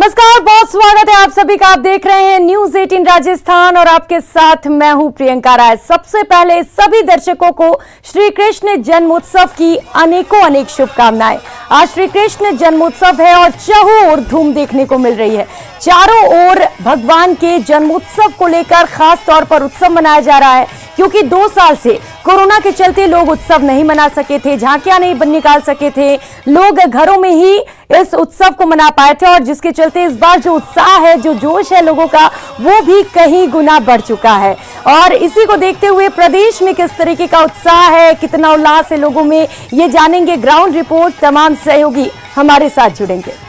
नमस्कार, बहुत स्वागत है आप सभी का। आप देख रहे हैं न्यूज 18 राजस्थान और आपके साथ मैं हूं प्रियंका राय। सबसे पहले सभी दर्शकों को श्री कृष्ण जन्मोत्सव की अनेक शुभकामनाएं। आज श्री कृष्ण जन्मोत्सव है और चारों ओर धूम देखने को मिल रही है। चारों ओर भगवान के जन्मोत्सव को लेकर खास तौर पर उत्सव मनाया जा रहा है, क्योंकि 2 साल से कोरोना के चलते लोग उत्सव नहीं मना सके थे, झांकियां नहीं निकाल सके थे, लोग घरों में ही इस उत्सव को मना पाए थे, और जिसके चलते इस बार जो उत्साह है, जो जोश है लोगों का, वो भी कहीं गुना बढ़ चुका है। और इसी को देखते हुए प्रदेश में किस तरीके का उत्साह है, कितना उल्लास है लोगों में, ये जानेंगे। ग्राउंड रिपोर्ट तमाम सहयोगी हमारे साथ जुड़ेंगे।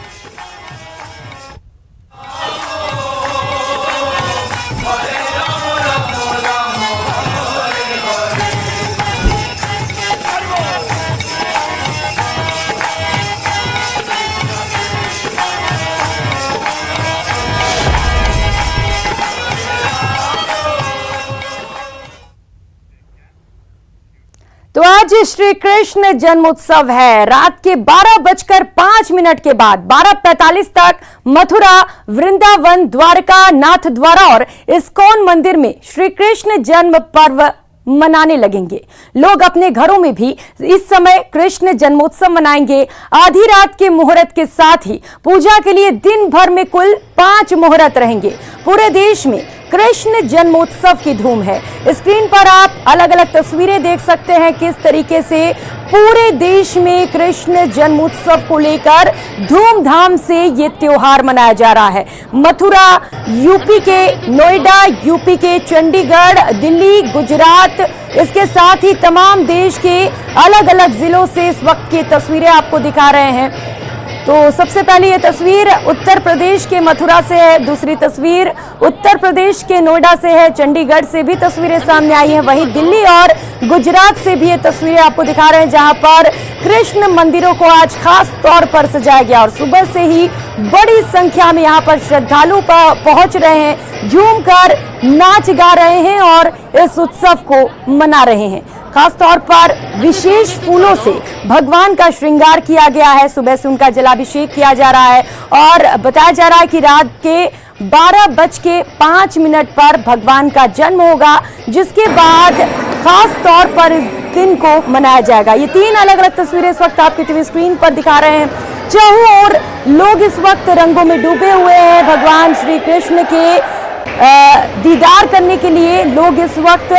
तो आज श्री कृष्ण जन्मोत्सव है। रात के 12:05 के बाद 12:45 तक मथुरा, वृंदावन, द्वारका, नाथ द्वारा और इस्कॉन मंदिर में श्री कृष्ण जन्म पर्व मनाने लगेंगे। लोग अपने घरों में भी इस समय कृष्ण जन्मोत्सव मनाएंगे। आधी रात के मुहूर्त के साथ ही पूजा के लिए दिन भर में कुल 5 मुहूर्त रहेंगे। पूरे देश में कृष्ण जन्मोत्सव की धूम है। स्क्रीन पर आप अलग अलग तस्वीरें देख सकते हैं, किस तरीके से पूरे देश में कृष्ण जन्मोत्सव को लेकर धूमधाम से ये त्योहार मनाया जा रहा है। मथुरा, यूपी के नोएडा, यूपी के चंडीगढ़, दिल्ली, गुजरात, इसके साथ ही तमाम देश के अलग अलग जिलों से इस वक्त की तस्वीरें आपको दिखा रहे हैं। तो सबसे पहले ये तस्वीर उत्तर प्रदेश के मथुरा से है, दूसरी तस्वीर उत्तर प्रदेश के नोएडा से है, चंडीगढ़ से भी तस्वीरें सामने आई हैं, वहीं दिल्ली और गुजरात से भी ये तस्वीरें आपको दिखा रहे हैं, जहां पर कृष्ण मंदिरों को आज खास तौर पर सजाया गया और सुबह से ही बड़ी संख्या में यहाँ पर श्रद्धालु पहुंच रहे हैं, झूमकर नाच गा रहे हैं और इस उत्सव को मना रहे हैं। खास तौर पर विशेष फूलों से भगवान का श्रृंगार किया गया है। सुबह से उनका जलाभिषेक किया जा रहा है और बताया जा रहा है कि रात के 12:05 पर भगवान का जन्म होगा, जिसके बाद खास तौर पर इस दिन को मनाया जाएगा। ये 3 अलग अलग तस्वीरें इस वक्त आपकी टीवी स्क्रीन पर दिखा रहे हैं। चारों ओर लोग इस वक्त रंगों में डूबे हुए हैं। भगवान श्री कृष्ण के दीदार करने के लिए लोग इस वक्त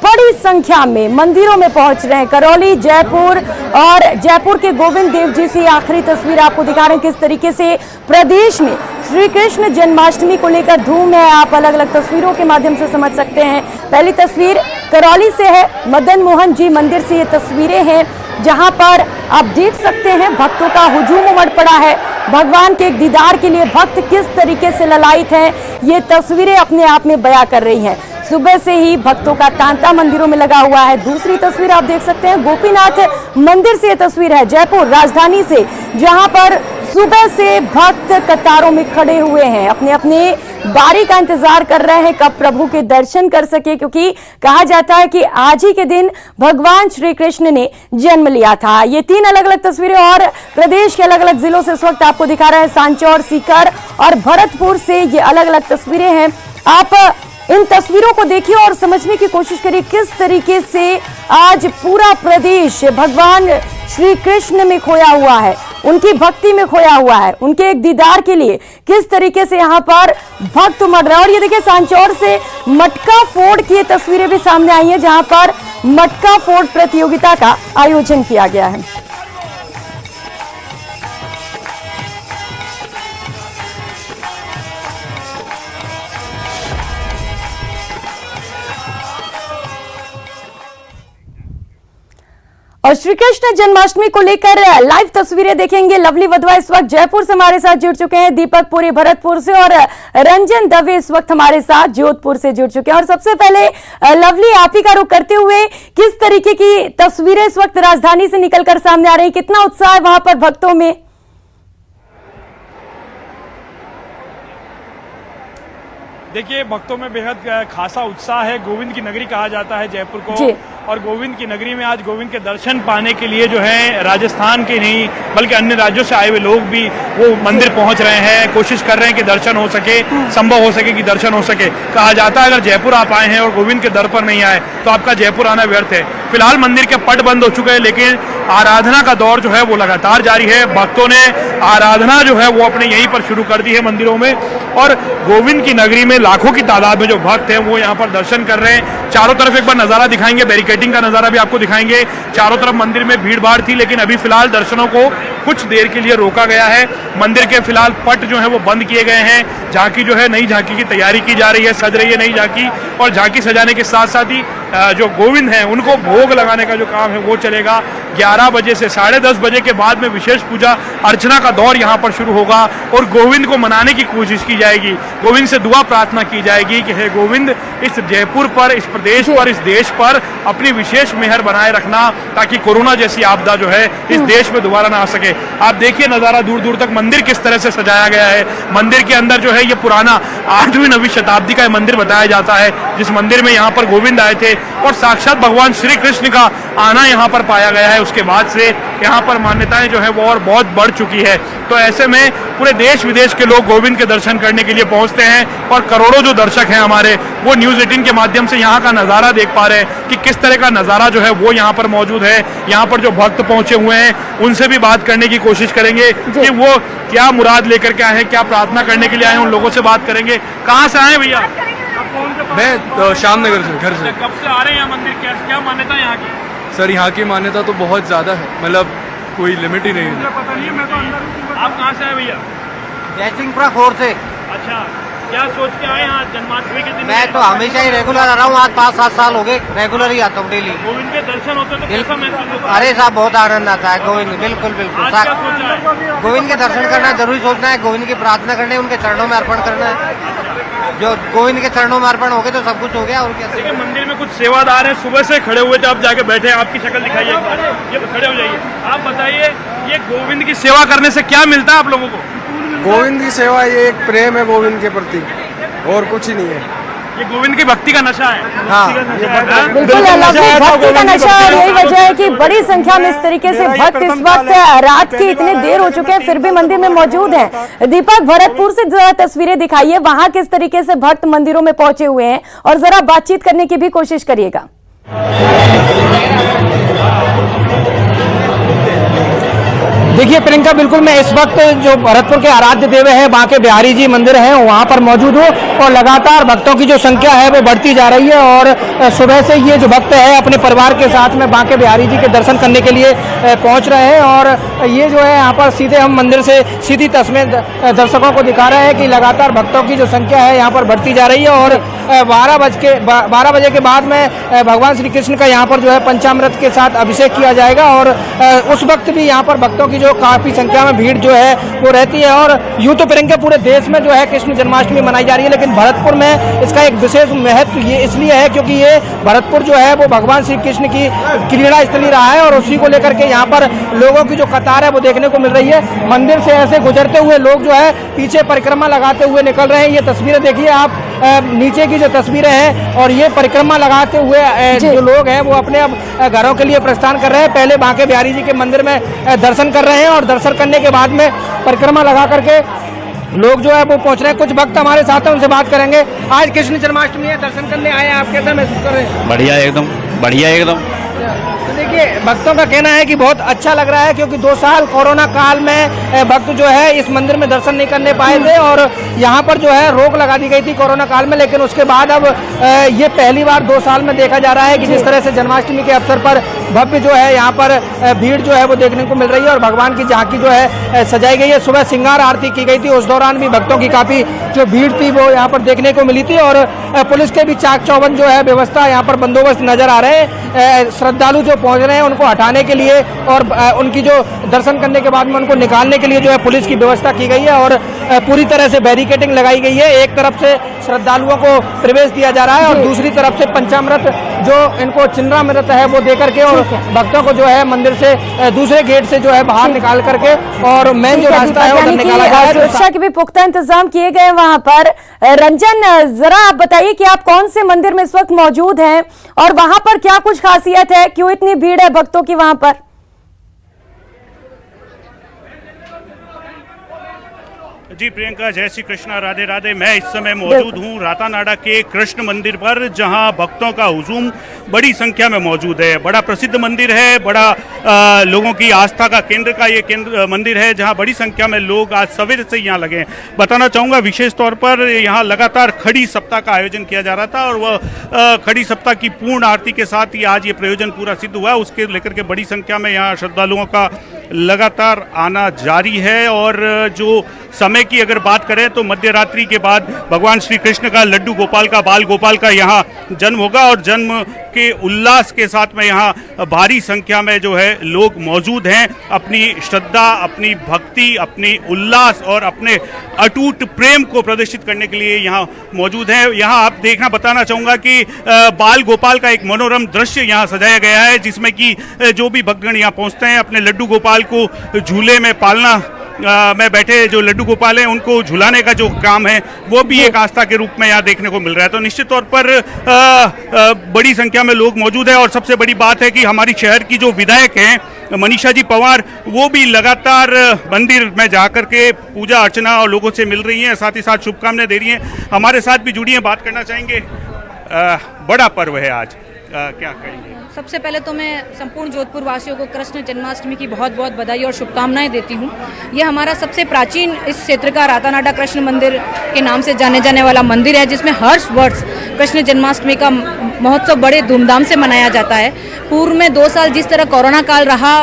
बड़ी संख्या में मंदिरों में पहुंच रहे हैं। करौली, जयपुर और जयपुर के गोविंद देव जी से आखिरी तस्वीर आपको दिखा रहे हैं, किस तरीके से प्रदेश में श्री कृष्ण जन्माष्टमी को लेकर धूम है। आप अलग अलग तस्वीरों के माध्यम से समझ सकते हैं। पहली तस्वीर करौली से है, मदन मोहन जी मंदिर से ये तस्वीरें हैं, जहां पर आप देख सकते हैं भक्तों का हुजूम उमड़ पड़ा है। भगवान के दीदार के लिए भक्त किस तरीके से ललायित हैं, ये तस्वीरें अपने आप में बयां कर रही हैं। सुबह से ही भक्तों का तांता मंदिरों में लगा हुआ है। दूसरी तस्वीर आप देख सकते हैं गोपीनाथ मंदिर से, ये तस्वीर है जयपुर राजधानी से, जहां पर सुबह से भक्त कतारों में खड़े हुए हैं, अपने अपने बारी का इंतजार कर रहे हैं कब प्रभु के दर्शन कर सके, क्योंकि कहा जाता है कि आज ही के दिन भगवान श्री कृष्ण ने जन्म लिया था। ये 3 अलग अलग तस्वीरें और प्रदेश के अलग अलग जिलों से इस वक्त आपको दिखा रहे हैं। सांचौर, सीकर और भरतपुर से ये अलग अलग तस्वीरें हैं। आप इन तस्वीरों को देखिए और समझने की कोशिश करिए किस तरीके से आज पूरा प्रदेश भगवान श्री कृष्ण में खोया हुआ है, उनकी भक्ति में खोया हुआ है, उनके एक दीदार के लिए किस तरीके से यहाँ पर भक्त उमड़ रहे हैं। और ये देखिए सांचौर से मटका फोड़ की तस्वीरें भी सामने आई हैं, जहां पर मटका फोड़ प्रतियोगिता का आयोजन किया गया है। और श्री कृष्ण जन्माष्टमी को लेकर लाइव तस्वीरें देखेंगे। लवली वधवा इस वक्त जयपुर से हमारे साथ जुड़ चुके हैं, दीपक पुरी भरतपुर से और रंजन दवे इस वक्त हमारे साथ जोधपुर से जुड़ चुके हैं। और सबसे पहले लवली, आप ही का रुख करते हुए किस तरीके की तस्वीरें इस वक्त राजधानी से निकलकर सामने आ रही, कितना उत्साह है वहां पर भक्तों में? देखिए, भक्तों में बेहद खासा उत्साह है। गोविंद की नगरी कहा जाता है जयपुर को और गोविंद की नगरी में आज गोविंद के दर्शन पाने के लिए जो है राजस्थान के नहीं बल्कि अन्य राज्यों से आए हुए लोग भी वो मंदिर पहुंच रहे हैं, कोशिश कर रहे हैं कि दर्शन हो सके, संभव हो सके कि दर्शन हो सके। कहा जाता है अगर जयपुर आप आए हैं और गोविंद के दर पर नहीं आए तो आपका जयपुर आना व्यर्थ है। फिलहाल मंदिर के पट बंद हो चुके हैं, लेकिन आराधना का दौर जो है वो लगातार जारी है। भक्तों ने आराधना जो है वो अपने यहीं पर शुरू कर दी है मंदिरों में, और गोविंद की नगरी में लाखों की तादाद में जो भक्त हैं वो यहाँ पर दर्शन कर रहे हैं। चारों तरफ एक बार नजारा दिखाएंगे, बैरिकेडिंग का नजारा भी आपको दिखाएंगे। चारों तरफ मंदिर में भीड़ भाड़ थी, लेकिन अभी फिलहाल दर्शनों को कुछ देर के लिए रोका गया है। मंदिर के फिलहाल पट जो है वो बंद किए गए हैं। झांकी जो है, नई झांकी की तैयारी की जा रही है, सज रही है नई झांकी, और झांकी सजाने के साथ साथ ही जो गोविंद हैं उनको भोग लगाने का जो काम है वो चलेगा। 11 बजे से 10:30 बजे के बाद में विशेष पूजा अर्चना का दौर यहाँ पर शुरू होगा और गोविंद को मनाने की कोशिश की जाएगी। गोविंद से दुआ प्रार्थना की जाएगी कि हे गोविंद, इस जयपुर पर, इस प्रदेश पर, इस देश पर अपनी विशेष मेहर बनाए रखना, ताकि कोरोना जैसी आपदा जो है इस देश में दोबारा ना आ सके। आप देखिए नजारा, दूर दूर तक मंदिर किस तरह से सजाया गया है। मंदिर के अंदर जो है ये पुराना 8वीं 9वीं शताब्दी का मंदिर बताया जाता है, जिस मंदिर में यहाँ पर गोविंद आए थे और साक्षात भगवान श्री कृष्ण का आना यहाँ पर पाया गया है। उसके बाद से यहाँ पर मान्यताएं जो है वो और बहुत बढ़ चुकी है। तो ऐसे में पूरे देश विदेश के लोग गोविंद के दर्शन करने के लिए पहुंचते हैं, और करोड़ों जो दर्शक हैं हमारे वो न्यूज़ 18 के माध्यम से यहाँ का नज़ारा देख पा रहे हैं कि किस तरह का नज़ारा जो है वो यहाँ पर मौजूद है। यहाँ पर जो भक्त पहुंचे हुए हैं उनसे भी बात करने की कोशिश करेंगे कि वो क्या मुराद लेकर के आए हैं, क्या प्रार्थना करने के लिए आए हैं, उन लोगों से बात करेंगे। कहाँ से आए भैया? मैं श्यामनगर से, घर से। कब से आ रहे हैं यहाँ मंदिर? क्या मान्यता है यहाँ की? सर यहाँ की मान्यता तो बहुत ज़्यादा है, मतलब कोई लिमिट ही नहीं है। पता नहीं है, मैं तो अंदर। आप कहाँ से आए भैया? जयसिंहपुरा 4 से। अच्छा, क्या सोच के आए यहाँ जन्माष्टमी के दिन? मैं तो हमेशा ही रेगुलर आ रहा हूँ, आज 5-7 साल हो गए, रेगुलर ही आता हूँ डेली। गोविंद के दर्शन होते तो कैसा महसूस होता है? अरे साहब बहुत आनंद आता है गोविंद, बिल्कुल बिल्कुल। आज क्या सोचा है? गोविंद के दर्शन करना जरूरी सोचना है, गोविंद की प्रार्थना करनी है, उनके चरणों में अर्पण करना है। जो गोविंद के चरणों में अर्पण हो गए तो सब कुछ हो गया। और क्या? देखिए मंदिर में कुछ सेवादार हैं, सुबह से खड़े हुए थे, आप जाके बैठे हैं। आपकी शक्ल दिखाइए एक बार, ये खड़े हो जाइए। आप बताइए, ये गोविंद की सेवा करने से क्या मिलता है आप लोगों को? गोविंद की सेवा, ये एक प्रेम है गोविंद के प्रति, और कुछ ही नहीं है। ये गोविंद की भक्ति का नशा है। हाँ, बिल्कुल अलौकिक भक्ति का नशा, और यही वजह है कि बड़ी संख्या में इस तरीके से भक्त इस वक्त रात की इतनी देर हो चुके हैं फिर भी मंदिर में मौजूद हैं। दीपक, भरतपुर से जरा तस्वीरें दिखाइए, वहां किस तरीके से भक्त मंदिरों में पहुंचे हुए हैं, और जरा बातचीत करने की भी कोशिश करिएगा। देखिए प्रियंका, बिल्कुल मैं इस वक्त जो भरतपुर के आराध्य देव है बांके बिहारी जी मंदिर है वहाँ पर मौजूद हूँ, और लगातार भक्तों की जो संख्या है वो बढ़ती जा रही है। और सुबह से ये जो भक्त है अपने परिवार के साथ में बांके बिहारी जी के दर्शन करने के लिए पहुँच रहे हैं। और ये जो है यहाँ पर सीधे हम मंदिर से सीधी तस्वीरें दर्शकों को दिखा रहे हैं कि लगातार भक्तों की जो संख्या है यहाँ पर बढ़ती जा रही है। और 12 बजे के बाद में भगवान श्री कृष्ण का यहाँ पर जो है पंचामृत के साथ अभिषेक किया जाएगा, और उस वक्त भी यहाँ पर भक्तों की जो काफी संख्या में भीड़ जो है वो रहती है। और यूं तो प्रियंका पूरे देश में जो है कृष्ण जन्माष्टमी मनाई जा रही है, लेकिन भरतपुर में इसका एक विशेष महत्व ये इसलिए है क्योंकि ये भरतपुर जो है वो भगवान श्री कृष्ण की क्रीड़ा स्थली रहा है, और उसी को लेकर के यहाँ पर लोगों की जो कतार है वो देखने को मिल रही है। मंदिर से ऐसे गुजरते हुए लोग जो है पीछे परिक्रमा लगाते हुए निकल रहे हैं। ये तस्वीरें देखिए आप, नीचे की जो तस्वीरें हैं, और ये परिक्रमा लगाते हुए जो लोग हैं वो अपने अब घरों के लिए प्रस्थान कर रहे हैं। पहले बांके बिहारी जी के मंदिर में दर्शन कर रहे हैं, और दर्शन करने के बाद में परिक्रमा लगा करके लोग जो है वो पहुंच रहे हैं। कुछ भक्त हमारे साथ हैं, उनसे बात करेंगे। आज कृष्ण जन्माष्टमी है, दर्शन करने आए हैं, आप कैसा महसूस कर रहे हैं? बढ़िया, एकदम बढ़िया, एकदम। तो देखिए भक्तों का कहना है कि बहुत अच्छा लग रहा है, क्योंकि 2 साल कोरोना काल में भक्त जो है इस मंदिर में दर्शन नहीं करने पाए थे, और यहाँ पर जो है रोक लगा दी गई थी कोरोना काल में। लेकिन उसके बाद अब ये पहली बार 2 साल में देखा जा रहा है कि जिस तरह से जन्माष्टमी के अवसर पर भव्य जो है यहाँ पर भीड़ जो है वो देखने को मिल रही है, और भगवान की झांकी जो है सजाई गई है। सुबह श्रृंगार आरती की गई थी, उस दौरान भी भक्तों की काफी जो भीड़ थी वो यहाँ पर देखने को मिली थी, और पुलिस के भी चाक चौबंद जो है व्यवस्था यहाँ पर बंदोबस्त नजर आ रहे हैं। श्रद्धालु जो पहुंच रहे हैं उनको हटाने के लिए और उनकी जो दर्शन करने के बाद में उनको निकालने के लिए जो है पुलिस की व्यवस्था की गई है, और पूरी तरह से बैरिकेडिंग लगाई गई है। एक तरफ से श्रद्धालुओं को प्रवेश दिया जा रहा है, और दूसरी तरफ से पंचामृत जो इनको चिन्हरा मिलता है वो दे करके और ठीक है। भक्तों को जो है मंदिर से दूसरे गेट से जो है बाहर निकाल करके और मेन जो रास्ता है वो यानी निकाला कि गया है। सुरक्षा के भी पुख्ता इंतजाम किए गए वहां पर। रंजन, जरा आप बताइए कि आप कौन से मंदिर में इस वक्त मौजूद हैं और वहां पर क्या कुछ खासियत है, क्यों इतनी भीड़ है भक्तों की वहां पर? जी प्रियंका, जय श्री कृष्णा, राधे राधे। मैं इस समय मौजूद हूँ रातानाडा के कृष्ण मंदिर पर, जहाँ भक्तों का हुजूम बड़ी संख्या में मौजूद है। बड़ा प्रसिद्ध मंदिर है, बड़ा लोगों की आस्था का केंद्र का ये मंदिर है, जहाँ बड़ी संख्या में लोग आज सवेरे से यहाँ लगे हैं। बताना चाहूँगा विशेष तौर पर यहाँ लगातार खड़ी सप्ताह का आयोजन किया जा रहा था और वह खड़ी सप्ताह की पूर्ण आरती के साथ ही आज ये प्रयोजन पूरा सिद्ध हुआ। उसके लेकर के बड़ी संख्या में यहाँ श्रद्धालुओं का लगातार आना जारी है। और जो समय की अगर बात करें तो मध्य रात्रि के बाद भगवान श्री कृष्ण का लड्डू गोपाल का, बाल गोपाल का यहाँ जन्म होगा और जन्म के उल्लास के साथ में यहाँ भारी संख्या में जो है लोग मौजूद हैं। अपनी श्रद्धा, अपनी भक्ति, अपनी उल्लास और अपने अटूट प्रेम को प्रदर्शित करने के लिए यहाँ मौजूद हैं। यहाँ आप देखना बताना चाहूँगा कि बाल गोपाल का एक मनोरम दृश्य यहाँ सजाया गया है, जिसमें कि जो भी भक्तगण यहाँ पहुँचते हैं अपने लड्डू गोपाल को झूले में पालना में बैठे जो लड्डू गोपाल हैं उनको झुलाने का जो काम है वो भी एक आस्था के रूप में यहाँ देखने को मिल रहा है। तो निश्चित तौर पर बड़ी संख्या में लोग मौजूद हैं। और सबसे बड़ी बात है कि हमारी शहर की जो विधायक हैं मनीषा जी पंवार, वो भी लगातार मंदिर में जाकर के पूजा अर्चना और लोगों से मिल रही हैं, साथ ही साथ शुभकामनाएं दे रही हैं। हमारे साथ भी जुड़ी हैं, बात करना चाहेंगे। बड़ा पर्व है आज, क्या कहेंगे? सबसे पहले तो मैं संपूर्ण जोधपुर वासियों को कृष्ण जन्माष्टमी की बहुत बहुत बधाई और शुभकामनाएं देती हूँ। यह हमारा सबसे प्राचीन इस क्षेत्र का रातानाडा कृष्ण मंदिर के नाम से जाने जाने वाला मंदिर है, जिसमें हर वर्ष कृष्ण जन्माष्टमी का महोत्सव बड़े धूमधाम से मनाया जाता है। पूर्व में 2 साल जिस तरह कोरोना काल रहा,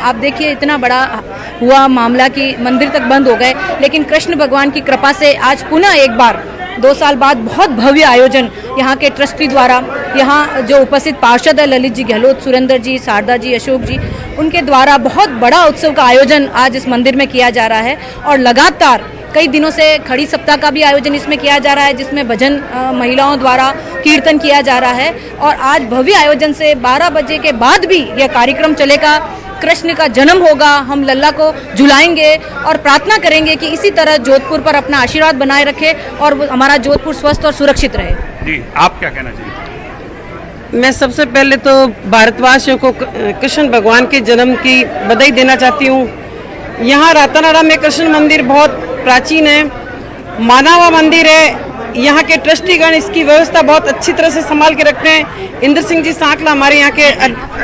आप देखिए इतना बड़ा हुआ मामला कि मंदिर तक बंद हो गए, लेकिन कृष्ण भगवान की कृपा से आज पुनः एक बार 2 साल बाद बहुत भव्य आयोजन यहाँ के ट्रस्टी द्वारा, यहाँ जो उपस्थित पार्षद है ललित जी गहलोत, सुरेंद्र जी, शारदा जी, अशोक जी, उनके द्वारा बहुत बड़ा उत्सव का आयोजन आज इस मंदिर में किया जा रहा है। और लगातार कई दिनों से खड़ी सप्ताह का भी आयोजन इसमें किया जा रहा है, जिसमें भजन महिलाओं द्वारा कीर्तन किया जा रहा है। और आज भव्य आयोजन से 12 बजे के बाद भी यह कार्यक्रम चलेगा। कृष्ण का जन्म होगा, हम लल्ला को झुलाएंगे और प्रार्थना करेंगे कि इसी तरह जोधपुर पर अपना आशीर्वाद बनाए रखे और हमारा जोधपुर स्वस्थ और सुरक्षित रहे। जी, आप क्या कहना चाहिए? मैं सबसे पहले तो भारतवासियों को कृष्ण भगवान के जन्म की बधाई देना चाहती हूँ। यहाँ रातानाडा में कृष्ण मंदिर बहुत प्राचीन है, माना हुआ मंदिर है। यहाँ के ट्रस्टीगण इसकी व्यवस्था बहुत अच्छी तरह से संभाल के रखते हैं। इंद्र सिंह जी सांकला हमारे यहाँ के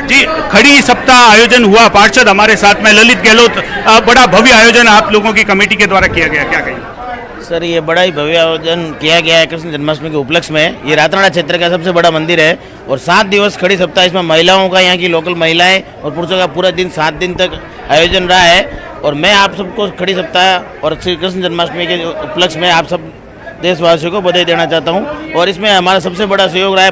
जी, खड़ी सप्ताह आयोजन हुआ, पार्षद हमारे साथ में ललित गहलोत, बड़ा भव्य आयोजन आप लोगों की कमेटी के द्वारा किया गया, क्या कहेंगे? सर, ये बड़ा ही भव्य आयोजन किया गया है कृष्ण जन्माष्टमी के उपलक्ष्य में। ये रातानाडा क्षेत्र का सबसे बड़ा मंदिर है और 7 दिवस खड़ी सप्ताह, इसमें महिलाओं का, यहाँ की लोकल महिलाएं और पुरुषों का पूरा दिन 7 दिन तक आयोजन रहा है। और मैं आप सबको खड़ी सप्ताह और श्री कृष्ण जन्माष्टमी के उपलक्ष्य में आप सब देशवासियों को बधाई देना चाहता हूँ। और इसमें हमारा सबसे बड़ा सहयोग रहा है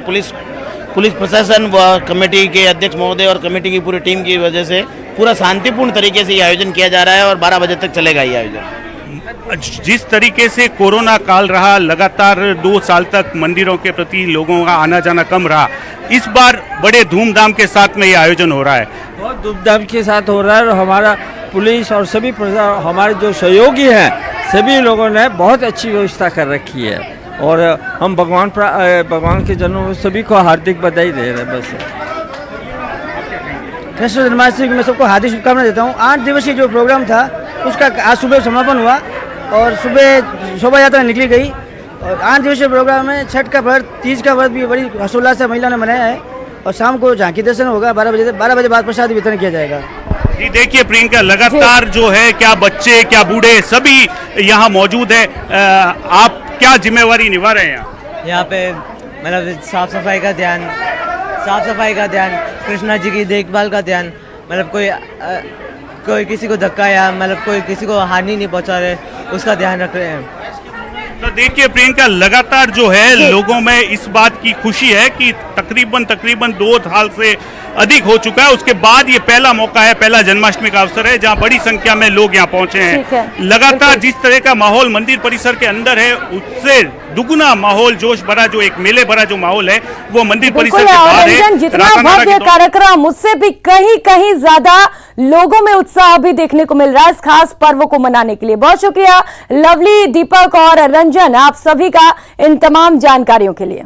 पुलिस प्रशासन व कमेटी के अध्यक्ष महोदय और कमेटी की पूरी टीम की वजह से पूरा शांतिपूर्ण तरीके से ये आयोजन किया जा रहा है और 12 बजे तक चलेगा ये आयोजन। जिस तरीके से कोरोना काल रहा, लगातार 2 साल तक मंदिरों के प्रति लोगों का आना जाना कम रहा, इस बार बड़े धूमधाम के साथ में ये आयोजन हो रहा है। बहुत धूमधाम के साथ हो रहा है और हमारा पुलिस और सभी हमारे जो सहयोगी हैं सभी लोगों ने बहुत अच्छी व्यवस्था कर रखी है। और हम भगवान के जन्म सभी को हार्दिक बधाई दे रहे हैं। बस कृष्ण जन्माष्टमी में सबको हार्दिक शुभकामनाएं देता हूँ। 8 दिवसीय जो प्रोग्राम था उसका आज सुबह समापन हुआ और सुबह शोभा यात्रा निकली गई। और 8 दिवसीय प्रोग्राम में छठ का व्रत, तीज का व्रत भी बड़ी हर्षोल्लास से महिला ने मनाया है। और शाम को झांकी दर्शन होगा 12 बजे बाद प्रसाद वितरण किया जाएगा। जी देखिए प्रियंका, लगातार जो है क्या बच्चे क्या बूढ़े सभी यहाँ मौजूद है। आप क्या जिम्मेवारी निभा रहे हैं यहाँ पे? मतलब साफ सफाई का ध्यान, कृष्णा जी की देखभाल का ध्यान, मतलब कोई किसी को धक्का या मतलब कोई किसी को हानि नहीं पहुँचा रहे, उसका ध्यान रख रहे हैं। तो देखिए प्रियंका, लगातार जो है लोगों में इस बात की खुशी है कि तकरीबन 2 साल से अधिक हो चुका है। उसके बाद ये पहला मौका है, पहला जन्माष्टमी का अवसर है जहां बड़ी संख्या में लोग यहां पहुंचे हैं। लगातार जिस तरह का माहौल मंदिर परिसर के अंदर है उससे दुगुना माहौल, जोश भरा, जो एक मेले भरा जो माहौल है वो मंदिर परिसर के बाहर है। जितना भव्य कार्यक्रम उससे भी कहीं कहीं ज्यादा लोगों में उत्साह भी देखने को मिल रहा है इस खास पर्व को मनाने के लिए। बहुत शुक्रिया लवली, दीपक और रंजन, आप सभी का इन तमाम जानकारियों के लिए।